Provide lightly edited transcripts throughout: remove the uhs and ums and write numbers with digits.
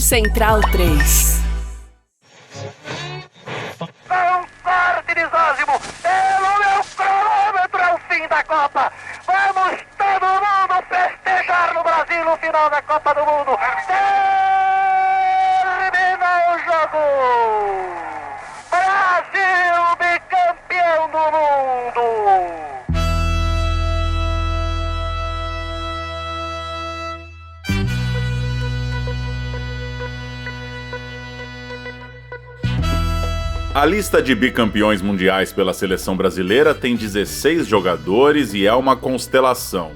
Central 3. Sorte de Zósimo, pelo meu cronômetro é o fim da Copa. Vamos todo mundo festejar no Brasil no final da Copa do Mundo. Termina o jogo. Brasil bicampeão do mundo. A lista de bicampeões mundiais pela seleção brasileira tem 16 jogadores e é uma constelação.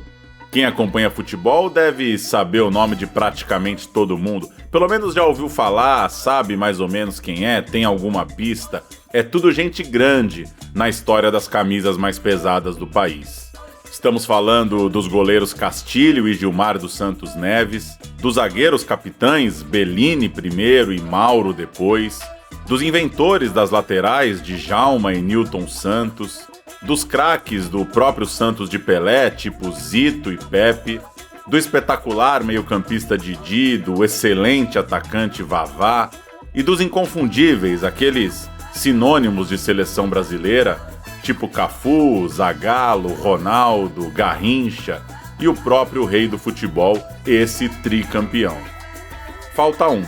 Quem acompanha futebol deve saber o nome de praticamente todo mundo. Pelo menos já ouviu falar, sabe mais ou menos quem é, tem alguma pista. É tudo gente grande na história das camisas mais pesadas do país. Estamos falando dos goleiros Castilho e Gilmar dos Santos Neves, dos zagueiros capitães Bellini primeiro e Mauro depois, dos inventores das laterais Djalma e Nilton Santos, dos craques do próprio Santos de Pelé, tipo Zito e Pepe, do espetacular meio-campista Didi, do excelente atacante Vavá e dos inconfundíveis, aqueles sinônimos de seleção brasileira, tipo Cafu, Zagallo, Ronaldo, Garrincha e o próprio rei do futebol, esse tricampeão. Falta um.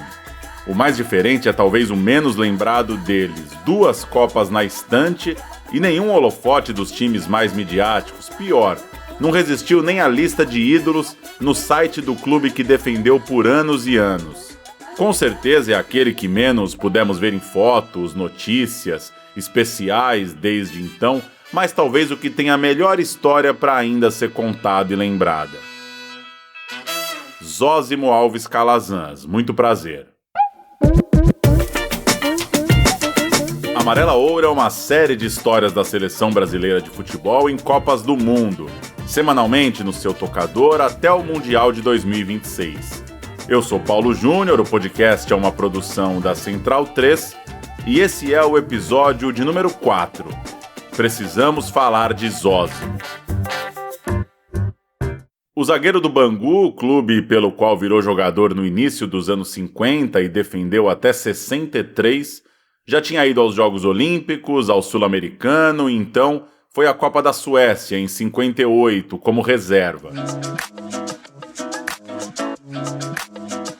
O mais diferente é talvez o menos lembrado deles, 2 Copas na estante e nenhum holofote dos times mais midiáticos. Pior, não resistiu nem à lista de ídolos no site do clube que defendeu por anos e anos. Com certeza é aquele que menos pudemos ver em fotos, notícias, especiais desde então, mas talvez o que tem a melhor história para ainda ser contada e lembrada. Zósimo Alves Calazans, muito prazer. Amarela Ouro é uma série de histórias da seleção brasileira de futebol em Copas do Mundo, semanalmente no seu tocador até o Mundial de 2026. Eu sou Paulo Júnior, o podcast é uma produção da Central 3 e esse é o episódio de número 4. Precisamos falar de Zósimo. O zagueiro do Bangu, clube pelo qual virou jogador no início dos anos 50 e defendeu até 63, já tinha ido aos Jogos Olímpicos, ao Sul-Americano e então foi à Copa da Suécia em 58 como reserva.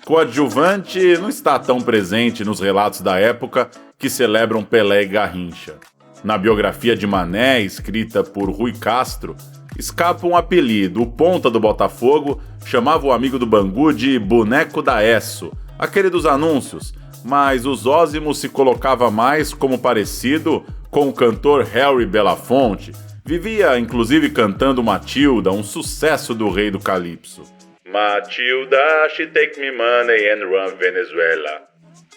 Coadjuvante não está tão presente nos relatos da época que celebram Pelé e Garrincha. Na biografia de Mané, escrita por Rui Castro, escapa um apelido. O ponta do Botafogo chamava o amigo do Bangu de Boneco da Esso, aquele dos anúncios, mas o Zósimo se colocava mais como parecido com o cantor Harry Belafonte. Vivia, inclusive, cantando Matilda, um sucesso do rei do Calypso. Matilda, she take me money and run Venezuela.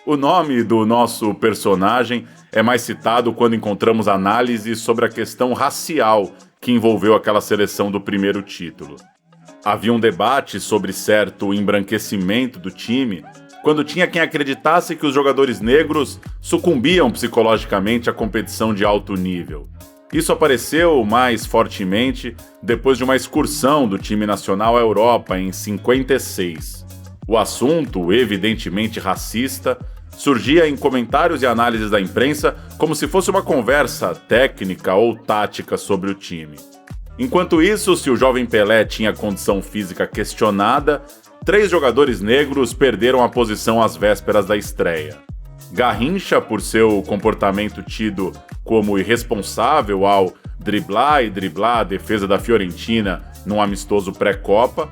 O nome do nosso personagem é mais citado quando encontramos análises sobre a questão racial que envolveu aquela seleção do primeiro título. Havia um debate sobre certo embranquecimento do time, quando tinha quem acreditasse que os jogadores negros sucumbiam psicologicamente à competição de alto nível. Isso apareceu mais fortemente depois de uma excursão do time nacional à Europa em 56. O assunto, evidentemente racista, surgia em comentários e análises da imprensa como se fosse uma conversa técnica ou tática sobre o time. Enquanto isso, se o jovem Pelé tinha condição física questionada, 3 jogadores negros perderam a posição às vésperas da estreia. Garrincha, por seu comportamento tido como irresponsável ao driblar a defesa da Fiorentina num amistoso pré-Copa.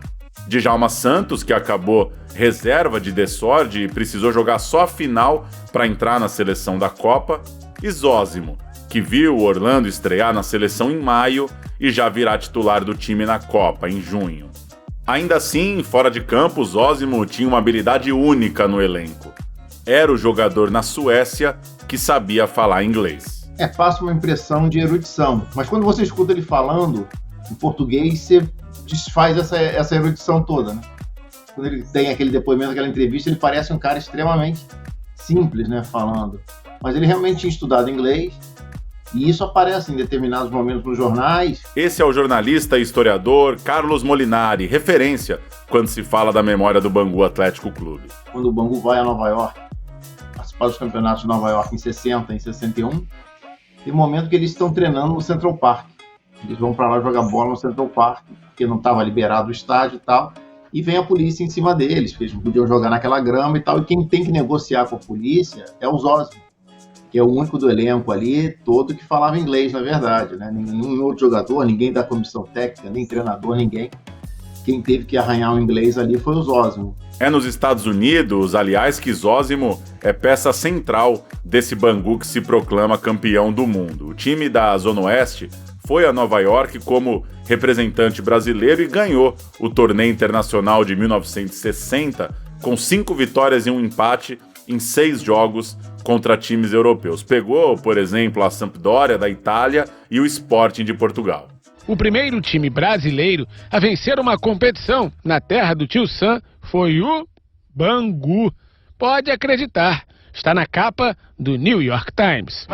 Djalma Santos, que acabou reserva de Desorde e precisou jogar só a final para entrar na seleção da Copa. E Zósimo, que viu o Orlando estrear na seleção em maio e já virá titular do time na Copa, em junho. Ainda assim, fora de campo, Zósimo tinha uma habilidade única no elenco. Era o jogador na Suécia que sabia falar inglês. Passa uma impressão de erudição, mas quando você escuta ele falando em português, você desfaz essa erudição toda, né? Quando ele tem aquele depoimento, aquela entrevista, ele parece um cara extremamente simples, né, falando. Mas ele realmente tinha estudado inglês, E isso aparece em determinados momentos nos jornais. Esse é o jornalista e historiador Carlos Molinari, referência quando se fala da memória do Bangu Atlético Clube. Quando o Bangu vai a Nova York, participar dos campeonatos de Nova York em 60, em 61, tem um momento que eles estão treinando no Central Park. Eles vão para lá jogar bola no Central Park, porque não estava liberado o estádio e tal, e vem a polícia em cima deles, porque eles não podiam jogar naquela grama e tal, e quem tem que negociar com a polícia é o Zósimo, que é o único do elenco ali todo que falava inglês, na verdade, né? Nenhum outro jogador, ninguém da comissão técnica, nem treinador, ninguém. Quem teve que arranhar o inglês ali foi o Zósimo. É nos Estados Unidos, aliás, que Zósimo é peça central desse Bangu que se proclama campeão do mundo. O time da Zona Oeste foi a Nova York como representante brasileiro e ganhou o torneio internacional de 1960 com 5 vitórias e 1 empate em 6 jogos contra times europeus. Pegou, por exemplo, a Sampdoria da Itália e o Sporting de Portugal. O primeiro time brasileiro a vencer uma competição na terra do tio Sam foi o Bangu. Pode acreditar, está na capa do New York Times.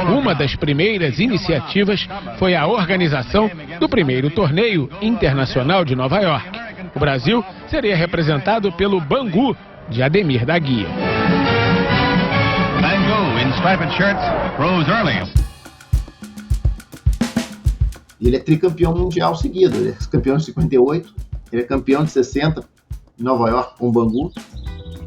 Uma das primeiras iniciativas foi a organização do primeiro torneio internacional de Nova York. O Brasil seria representado pelo Bangu de Ademir da Guia. Bangu in striped shirts rose early. E ele é tricampeão mundial seguido. Ele é campeão de 58, ele é campeão de 60 em Nova York com o Bangu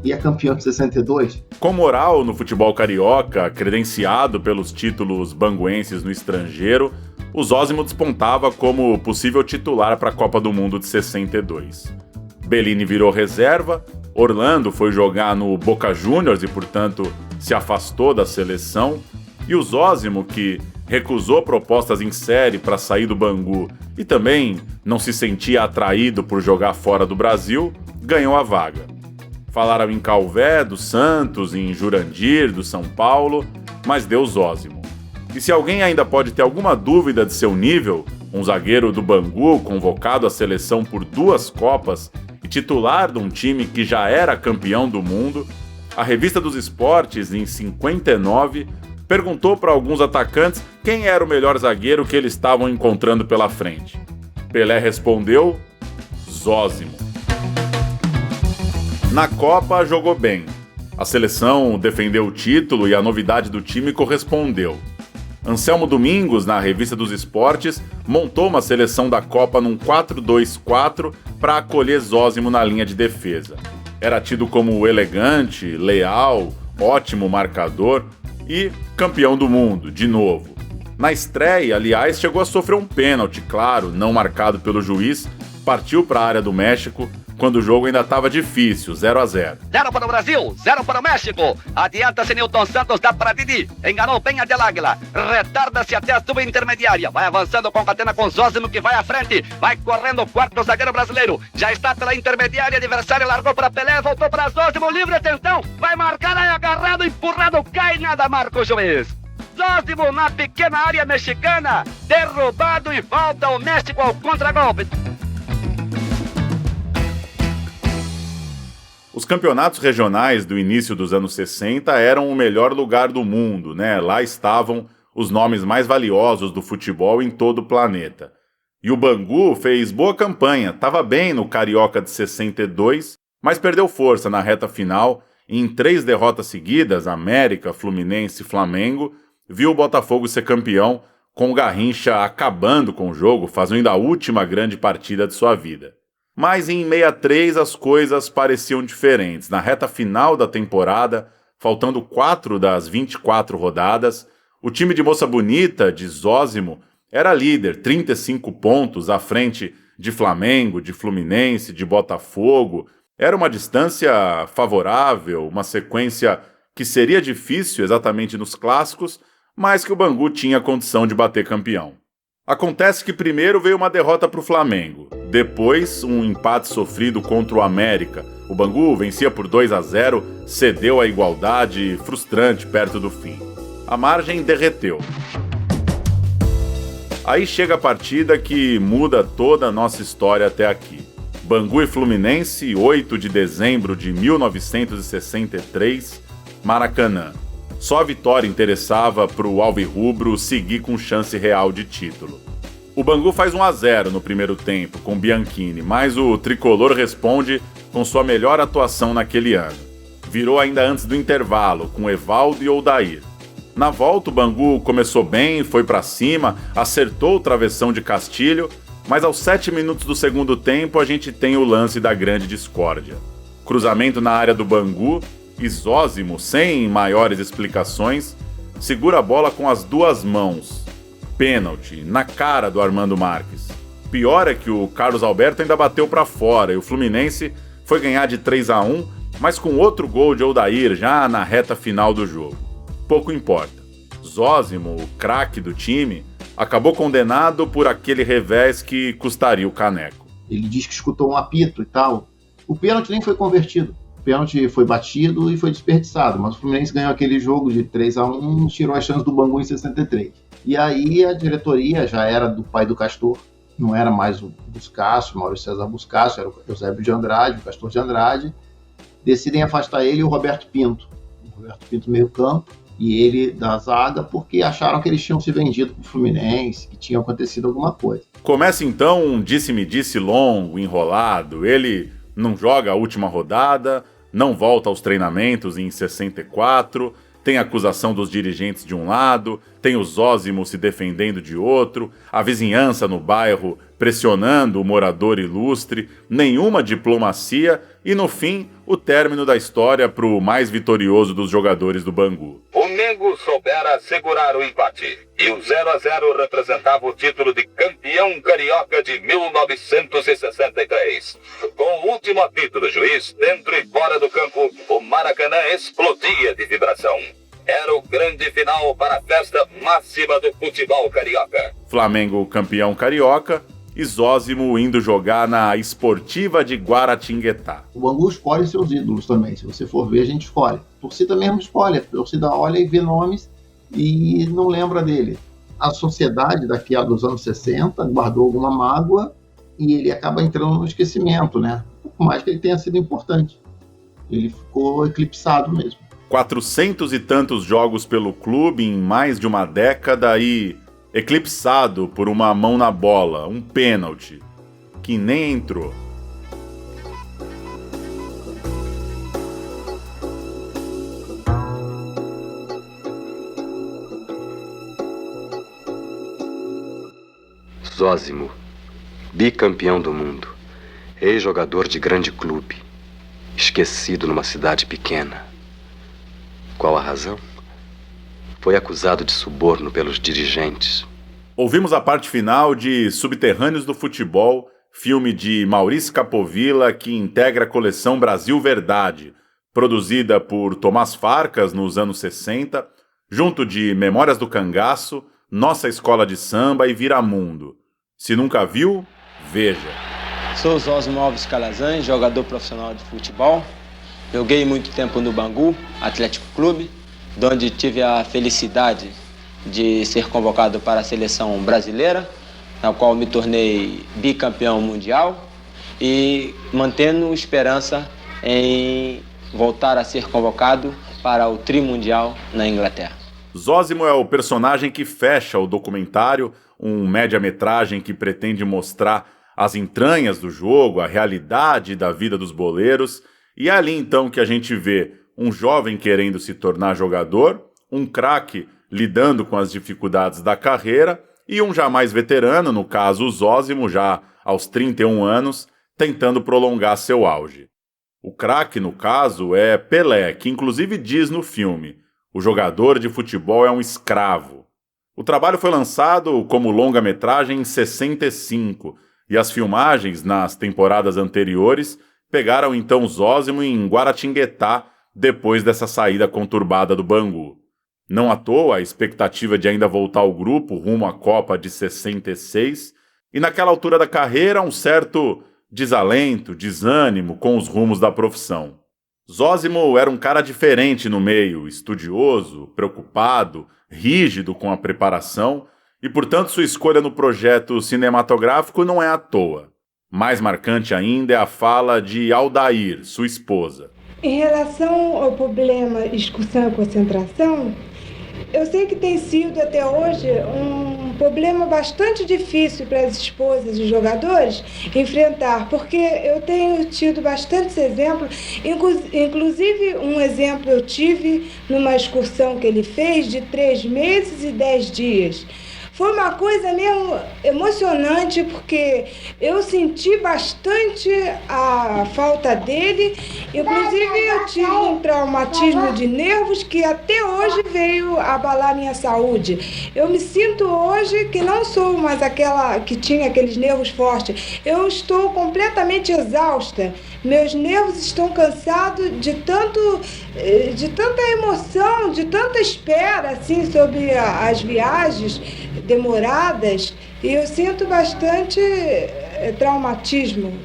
e é campeão de 62. Com moral no futebol carioca, credenciado pelos títulos banguenses no estrangeiro, o Zósimo despontava como possível titular para a Copa do Mundo de 62. Bellini virou reserva, Orlando foi jogar no Boca Juniors e, portanto, se afastou da seleção, e o Zósimo, que recusou propostas em série para sair do Bangu e também não se sentia atraído por jogar fora do Brasil, ganhou a vaga. Falaram em Calvé, do Santos, em Jurandir, do São Paulo, mas deu Zósimo. E se alguém ainda pode ter alguma dúvida de seu nível, um zagueiro do Bangu convocado à seleção por 2 Copas e titular de um time que já era campeão do mundo, a Revista dos Esportes, em 59, perguntou para alguns atacantes quem era o melhor zagueiro que eles estavam encontrando pela frente. Pelé respondeu: Zósimo. Na Copa jogou bem. A seleção defendeu o título e a novidade do time correspondeu. Anselmo Domingos, na Revista dos Esportes, montou uma seleção da Copa num 4-2-4 para acolher Zósimo na linha de defesa. Era tido como elegante, leal, ótimo marcador e campeão do mundo, de novo. Na estreia, aliás, chegou a sofrer um pênalti, claro, não marcado pelo juiz, partiu para a área do México, quando o jogo ainda estava difícil, 0-0. 0 para o Brasil, 0 para o México. Adianta-se Nilton Santos, dá para Didi. Enganou bem a Del Águila. Retarda-se até a subintermediária. Vai avançando, concatena com Zósimo, que vai à frente. Vai correndo o quarto zagueiro brasileiro. Já está pela intermediária, adversário largou para Pelé, voltou para Zósimo, livre, atenção. Vai marcar, é agarrado, empurrado, cai, nada marca o juiz. Zósimo na pequena área mexicana. Derrubado e volta o México ao contragolpe. Os campeonatos regionais do início dos anos 60 eram o melhor lugar do mundo, né? Lá estavam os nomes mais valiosos do futebol em todo o planeta. E o Bangu fez boa campanha, estava bem no Carioca de 62, mas perdeu força na reta final e em 3 derrotas seguidas, América, Fluminense e Flamengo, viu o Botafogo ser campeão, com o Garrincha acabando com o jogo, fazendo a última grande partida de sua vida. Mas em 63 as coisas pareciam diferentes. Na reta final da temporada, faltando 4 das 24 rodadas, o time de Moça Bonita, de Zósimo, era líder, 35 pontos à frente de Flamengo, de Fluminense, de Botafogo. Era uma distância favorável, uma sequência que seria difícil exatamente nos clássicos, mas que o Bangu tinha condição de bater campeão. Acontece que primeiro veio uma derrota para o Flamengo, depois um empate sofrido contra o América. O Bangu vencia por 2-0, cedeu a igualdade frustrante perto do fim. A margem derreteu. Aí chega a partida que muda toda a nossa história até aqui. Bangu e Fluminense, 8 de dezembro de 1963, Maracanã. Só a vitória interessava para o alvirrubro seguir com chance real de título. O Bangu faz 1-0 no primeiro tempo com Bianchini, mas o tricolor responde com sua melhor atuação naquele ano. Virou ainda antes do intervalo, com Evaldo e Odair. Na volta, o Bangu começou bem, foi para cima, acertou o travessão de Castilho, mas aos 7 minutos do segundo tempo a gente tem o lance da grande discórdia. Cruzamento na área do Bangu e Zósimo, sem maiores explicações, segura a bola com as duas mãos. Pênalti, na cara do Armando Marques. Pior é que o Carlos Alberto ainda bateu para fora e o Fluminense foi ganhar de 3-1, mas com outro gol de Odair já na reta final do jogo. Pouco importa. Zósimo, o craque do time, acabou condenado por aquele revés que custaria o caneco. Ele diz que escutou um apito e tal. O pênalti nem foi convertido. O pênalti foi batido e foi desperdiçado, mas o Fluminense ganhou aquele jogo de 3-1 e tirou as chances do Bangu em 63. E aí a diretoria já era do pai do Castor, não era mais o Buscácio, Maurício César Buscácio, era o Eusébio de Andrade, o Castor de Andrade. Decidem afastar ele e o Roberto Pinto. O Roberto Pinto meio campo e ele da zaga, porque acharam que eles tinham se vendido para o Fluminense, que tinha acontecido alguma coisa. Começa então um disse-me-disse longo, enrolado. Ele não joga a última rodada, não volta aos treinamentos em 64, tem a acusação dos dirigentes de um lado, tem o Zósimo se defendendo de outro, a vizinhança no bairro pressionando o morador ilustre, nenhuma diplomacia e, no fim, o término da história para o mais vitorioso dos jogadores do Bangu. O Mengo soubera segurar o empate e o 0-0 representava o título de campeão carioca de 1963. Com o último apito do juiz, dentro e fora do campo, o Maracanã explodia de vibração. Era o grande final para a festa máxima do futebol carioca. Flamengo campeão carioca e Zósimo indo jogar na Esportiva de Guaratinguetá. O Bangu escolhe seus ídolos também. Se você for ver, a gente escolhe. A torcida mesmo escolhe. A torcida olha e vê nomes e não lembra dele. A sociedade daqui a dos anos 60 guardou alguma mágoa e ele acaba entrando no esquecimento, né? Por mais que ele tenha sido importante. Ele ficou eclipsado mesmo. 400 e tantos jogos pelo clube em mais de uma década e eclipsado por uma mão na bola, um pênalti, que nem entrou. Zósimo, bicampeão do mundo, ex-jogador de grande clube, esquecido numa cidade pequena. Qual a razão? Foi acusado de suborno pelos dirigentes. Ouvimos a parte final de Subterrâneos do Futebol, filme de Maurício Capovilla que integra a coleção Brasil Verdade, produzida por Tomás Farcas nos anos 60, junto de Memórias do Cangaço, Nossa Escola de Samba e Viramundo. Se nunca viu, veja. Sou Zósimo Alves Calazans, jogador profissional de futebol. Joguei muito tempo no Bangu Atlético Clube, onde tive a felicidade de ser convocado para a seleção brasileira, na qual me tornei bicampeão mundial e mantendo esperança em voltar a ser convocado para o Trimundial na Inglaterra. Zósimo é o personagem que fecha o documentário, um média-metragem que pretende mostrar as entranhas do jogo, a realidade da vida dos boleiros. E é ali então que a gente vê um jovem querendo se tornar jogador, um craque lidando com as dificuldades da carreira e um já mais veterano, no caso o Zósimo, já aos 31 anos, tentando prolongar seu auge. O craque, no caso, é Pelé, que inclusive diz no filme: o jogador de futebol é um escravo. O trabalho foi lançado como longa-metragem em 65 e as filmagens nas temporadas anteriores pegaram então Zósimo em Guaratinguetá depois dessa saída conturbada do Bangu. Não à toa a expectativa de ainda voltar ao grupo rumo à Copa de 66 e naquela altura da carreira um certo desalento, desânimo com os rumos da profissão. Zósimo era um cara diferente no meio, estudioso, preocupado, rígido com a preparação e, portanto, sua escolha no projeto cinematográfico não é à toa. Mais marcante ainda é a fala de Aldair, sua esposa. Em relação ao problema excursão e concentração, eu sei que tem sido até hoje um problema bastante difícil para as esposas e jogadores enfrentar, porque eu tenho tido bastantes exemplos, inclusive um exemplo eu tive numa excursão que ele fez de 3 meses e 10 dias. Foi uma coisa mesmo emocionante, porque eu senti bastante a falta dele. Inclusive, eu tive um traumatismo de nervos que até hoje veio abalar minha saúde. Eu me sinto hoje que não sou mais aquela que tinha aqueles nervos fortes. Eu estou completamente exausta. Meus nervos estão cansados de tanta emoção, de tanta espera assim, sobre as viagens demoradas, e eu sinto bastante traumatismo.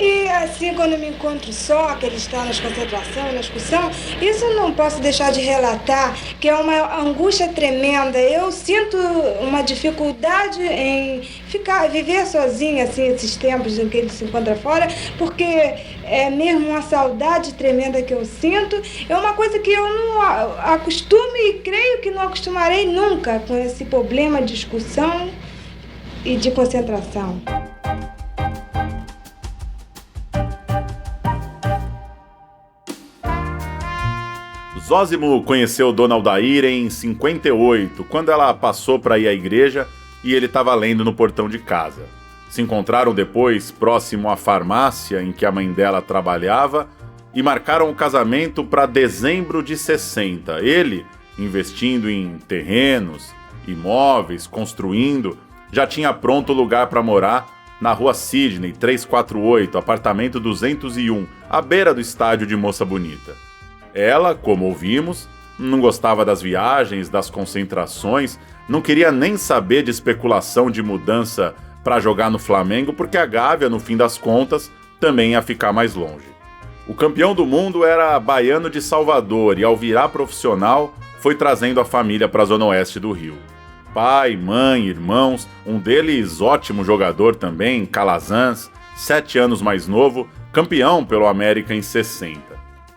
E assim, quando eu me encontro só, que ele está na concentração, na excursão, isso eu não posso deixar de relatar, que é uma angústia tremenda. Eu sinto uma dificuldade em viver sozinha, assim, esses tempos em que ele se encontra fora, porque é mesmo uma saudade tremenda que eu sinto. É uma coisa que eu não acostumo e creio que não acostumarei nunca com esse problema de excursão e de concentração. Zósimo conheceu Dona Aldair em 58, quando ela passou para ir à igreja e ele estava lendo no portão de casa. Se encontraram depois próximo à farmácia em que a mãe dela trabalhava e marcaram o casamento para dezembro de 60. Ele, investindo em terrenos, imóveis, construindo, já tinha pronto lugar para morar na rua Sidney 348, apartamento 201, à beira do estádio de Moça Bonita. Ela, como ouvimos, não gostava das viagens, das concentrações, não queria nem saber de especulação de mudança para jogar no Flamengo, porque a Gávea, no fim das contas, também ia ficar mais longe. O campeão do mundo era baiano de Salvador e, ao virar profissional, foi trazendo a família para a zona oeste do Rio. Pai, mãe, irmãos, um deles ótimo jogador também, Calazans, 7 anos mais novo, campeão pelo América em 60.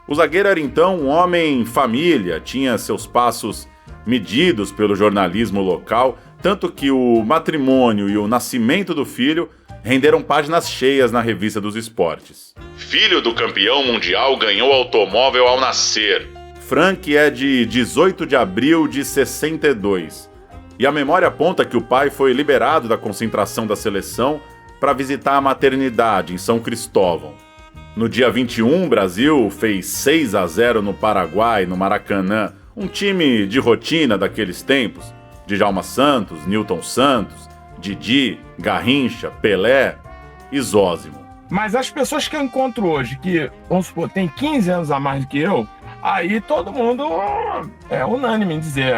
O zagueiro era então um homem família, tinha seus passos medidos pelo jornalismo local, tanto que o matrimônio e o nascimento do filho renderam páginas cheias na revista dos esportes. Filho do campeão mundial ganhou automóvel ao nascer. Frank é de 18 de abril de 62. E a memória aponta que o pai foi liberado da concentração da seleção para visitar a maternidade em São Cristóvão. No dia 21, o Brasil fez 6-0 no Paraguai, no Maracanã, um time de rotina daqueles tempos. Djalma Santos, Nilton Santos, Didi, Garrincha, Pelé e Zósimo. Mas as pessoas que eu encontro hoje, que, vamos supor, tem 15 anos a mais do que eu, aí todo mundo é unânime em dizer,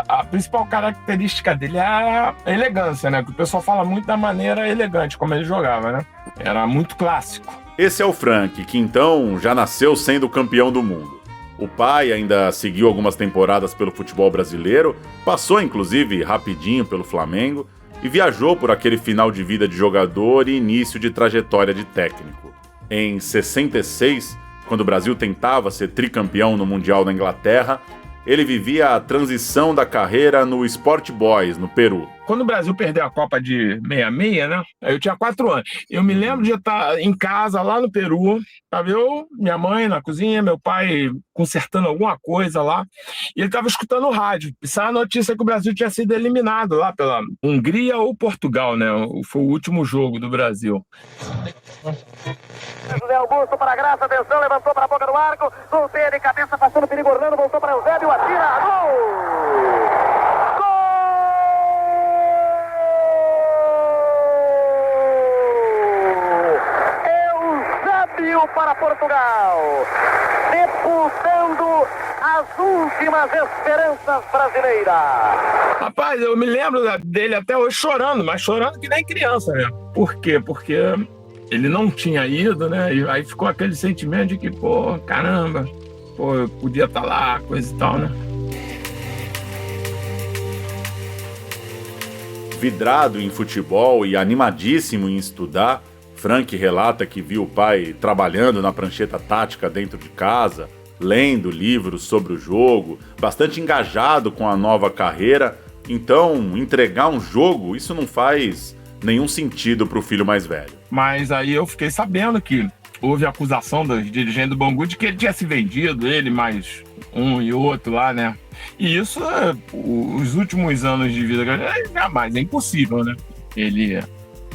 a principal característica dele é a elegância, né? Que o pessoal fala muito da maneira elegante como ele jogava, né? Era muito clássico. Esse é o Frank, que então já nasceu sendo campeão do mundo. O pai ainda seguiu algumas temporadas pelo futebol brasileiro, passou inclusive rapidinho pelo Flamengo e viajou por aquele final de vida de jogador e início de trajetória de técnico. Em 66, quando o Brasil tentava ser tricampeão no Mundial da Inglaterra, ele vivia a transição da carreira no Sport Boys, no Peru. Quando o Brasil perdeu a Copa de 66, né? Eu tinha 4 anos. Eu me lembro de estar em casa, lá no Peru, estava eu, minha mãe na cozinha, meu pai consertando alguma coisa lá, e ele estava escutando o rádio. Isso é a notícia que o Brasil tinha sido eliminado lá pela Hungria ou Portugal, né? Foi o último jogo do Brasil. José Augusto para a Graça, atenção, levantou para a boca do arco, volteia de cabeça, passando o perigo, Orlando, voltou para o Eusébio, atira, gol! Para Portugal, sepultando as últimas esperanças brasileiras. Rapaz, eu me lembro dele até hoje chorando, mas chorando que nem criança, né? Por quê? Porque ele não tinha ido, né? E aí ficou aquele sentimento de que, pô, caramba, pô, eu podia estar lá, coisa e tal, né? Vidrado em futebol e animadíssimo em estudar, Frank relata que viu o pai trabalhando na prancheta tática dentro de casa, lendo livros sobre o jogo, bastante engajado com a nova carreira. Então, entregar um jogo, isso não faz nenhum sentido para o filho mais velho. Mas aí eu fiquei sabendo que houve acusação dos dirigentes do Bangu de que ele tinha se vendido, ele mais um e outro lá, né? E isso, os últimos anos de vida, jamais, é impossível, né? Ele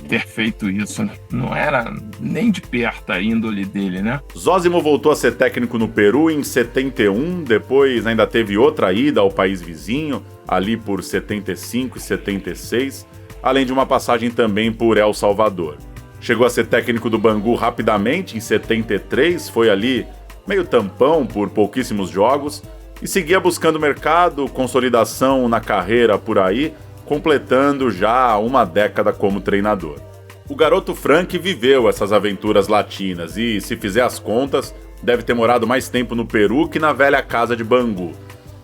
ter feito isso, né? Não era nem de perto a índole dele, né? Zósimo voltou a ser técnico no Peru em 71, depois ainda teve outra ida ao país vizinho, ali por 75 e 76, além de uma passagem também por El Salvador. Chegou a ser técnico do Bangu rapidamente, em 73, foi ali meio tampão por pouquíssimos jogos, e seguia buscando mercado, consolidação na carreira por aí, completando já uma década como treinador. O garoto Frank viveu essas aventuras latinas e, se fizer as contas, deve ter morado mais tempo no Peru que na velha casa de Bangu,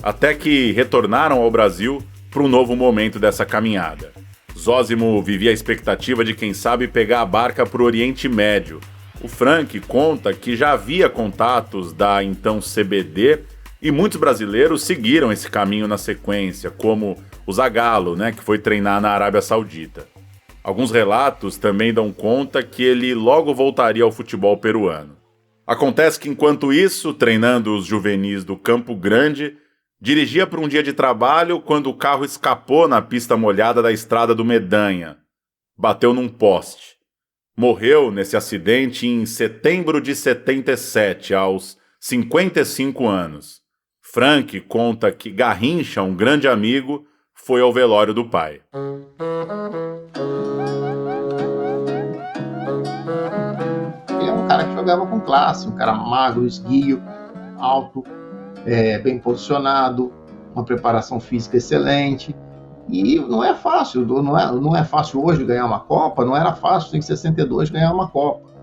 até que retornaram ao Brasil para um novo momento dessa caminhada. Zósimo vivia a expectativa de, quem sabe, pegar a barca para o Oriente Médio. O Frank conta que já havia contatos da então CBD e muitos brasileiros seguiram esse caminho na sequência, como o Zagallo, que foi treinar na Arábia Saudita. Alguns relatos também dão conta que ele logo voltaria ao futebol peruano. Acontece que, enquanto isso, treinando os juvenis do Campo Grande, dirigia para um dia de trabalho quando o carro escapou na pista molhada da estrada do Medanha. Bateu num poste. Morreu nesse acidente em setembro de 77, aos 55 anos. Frank conta que Garrincha, um grande amigo, foi ao velório do pai. Ele é um cara que jogava com classe, um cara magro, esguio, alto, bem posicionado, uma preparação física excelente. E não é fácil, não é fácil hoje ganhar uma Copa, não era fácil em 62 ganhar uma Copa.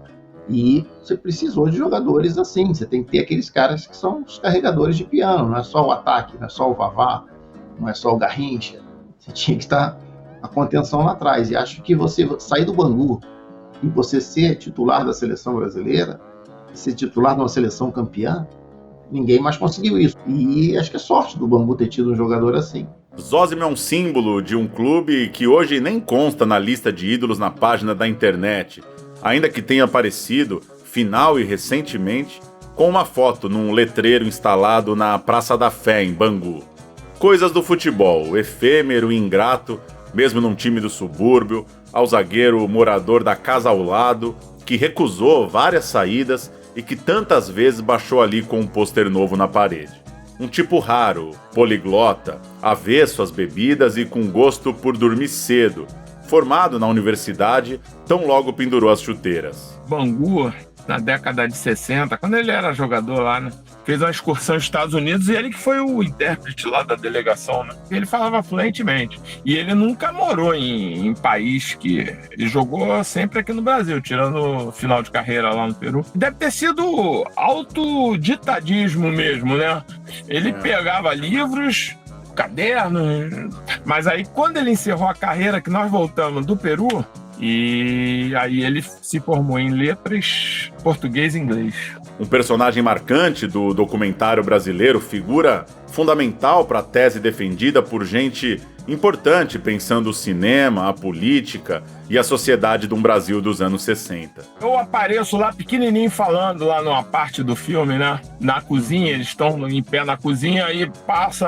E você precisou de jogadores assim, você tem que ter aqueles caras que são os carregadores de piano, não é só o ataque, não é só o Vavá, não é só o Garrincha. Você tinha que estar a contenção lá atrás. E acho que você sair do Bangu e você ser titular da seleção brasileira, ser titular de uma seleção campeã, ninguém mais conseguiu isso. E acho que é sorte do Bangu ter tido um jogador assim. Zósimo é um símbolo de um clube que hoje nem consta na lista de ídolos na página da internet, ainda que tenha aparecido, final e recentemente, com uma foto num letreiro instalado na Praça da Fé, em Bangu. Coisas do futebol, efêmero e ingrato, mesmo num time do subúrbio, ao zagueiro morador da casa ao lado, que recusou várias saídas e que tantas vezes baixou ali com um pôster novo na parede. Um tipo raro, poliglota, avesso às bebidas e com gosto por dormir cedo, formado na universidade, tão logo pendurou as chuteiras. Bangu, na década de 60, quando ele era jogador lá, né, fez uma excursão nos Estados Unidos e ele que foi o intérprete lá da delegação, né? Ele falava fluentemente. E ele nunca morou em país que... Ele jogou sempre aqui no Brasil, tirando o final de carreira lá no Peru. Deve ter sido autoditadismo mesmo, né? Ele pegava livros, cadernos, mas aí quando ele encerrou a carreira, que nós voltamos do Peru, e aí ele se formou em letras, português e inglês. Um personagem marcante do documentário brasileiro, figura fundamental para a tese defendida por gente importante pensando o cinema, a política e a sociedade de um Brasil dos anos 60. Eu apareço lá pequenininho falando lá numa parte do filme, né? Na cozinha, eles estão em pé na cozinha e passa,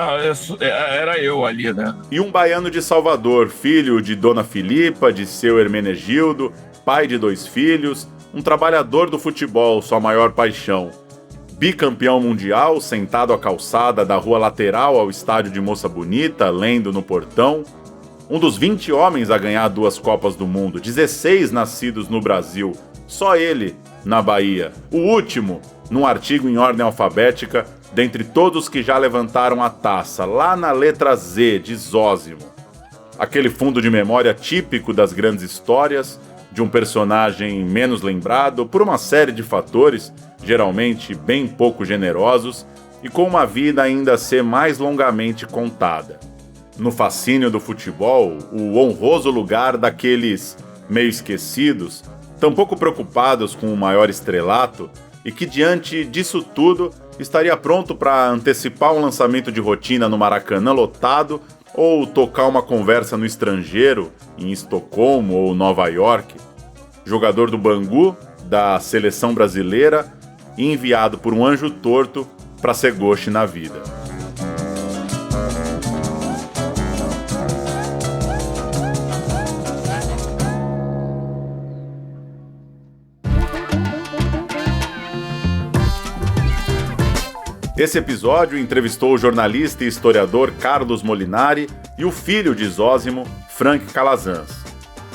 era eu ali, né? E um baiano de Salvador, filho de Dona Filipa, de seu Hermenegildo, pai de 2 filhos, um trabalhador do futebol, sua maior paixão. Bicampeão mundial, sentado à calçada da rua lateral ao estádio de Moça Bonita, lendo no portão. Um dos 20 homens a ganhar 2 Copas do Mundo, 16 nascidos no Brasil, só ele na Bahia. O último, num artigo em ordem alfabética, dentre todos que já levantaram a taça, lá na letra Z de Zósimo. Aquele fundo de memória típico das grandes histórias, de um personagem menos lembrado por uma série de fatores, geralmente bem pouco generosos, e com uma vida ainda a ser mais longamente contada. No fascínio do futebol, o honroso lugar daqueles meio esquecidos tampouco preocupados com o maior estrelato e que, diante disso tudo, estaria pronto para antecipar um lançamento de rotina no Maracanã lotado ou tocar uma conversa no estrangeiro, em Estocolmo ou Nova York. Jogador do Bangu, da seleção brasileira e enviado por um anjo torto para ser goche na vida. Esse episódio entrevistou o jornalista e historiador Carlos Molinari e o filho de Zósimo, Frank Calazans.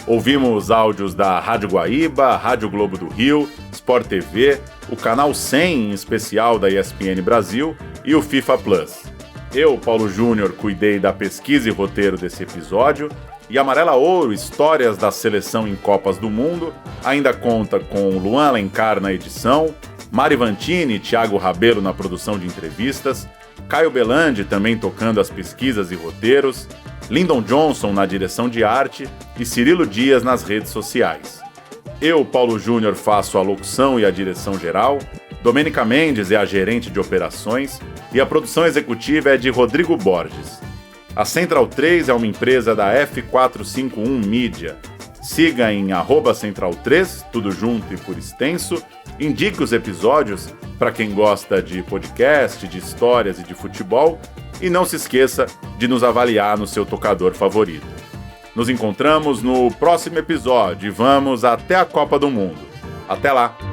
Ouvimos áudios da Rádio Guaíba, Rádio Globo do Rio, Sport TV, o canal 100 em especial da ESPN Brasil e o FIFA Plus. Eu, Paulo Júnior, cuidei da pesquisa e roteiro desse episódio e Amarela Ouro, Histórias da Seleção em Copas do Mundo, ainda conta com Luan Alencar na edição, Mari Vantini e Thiago Rabelo na produção de entrevistas, Caio Belandi também tocando as pesquisas e roteiros, Lyndon Johnson na direção de arte e Cirilo Dias nas redes sociais. Eu, Paulo Júnior, faço a locução e a direção geral, Domênica Mendes é a gerente de operações e a produção executiva é de Rodrigo Borges. A Central 3 é uma empresa da F451 Mídia. Siga em @Central3, tudo junto e por extenso. Indique os episódios para quem gosta de podcast, de histórias e de futebol. E não se esqueça de nos avaliar no seu tocador favorito. Nos encontramos no próximo episódio e vamos até a Copa do Mundo. Até lá!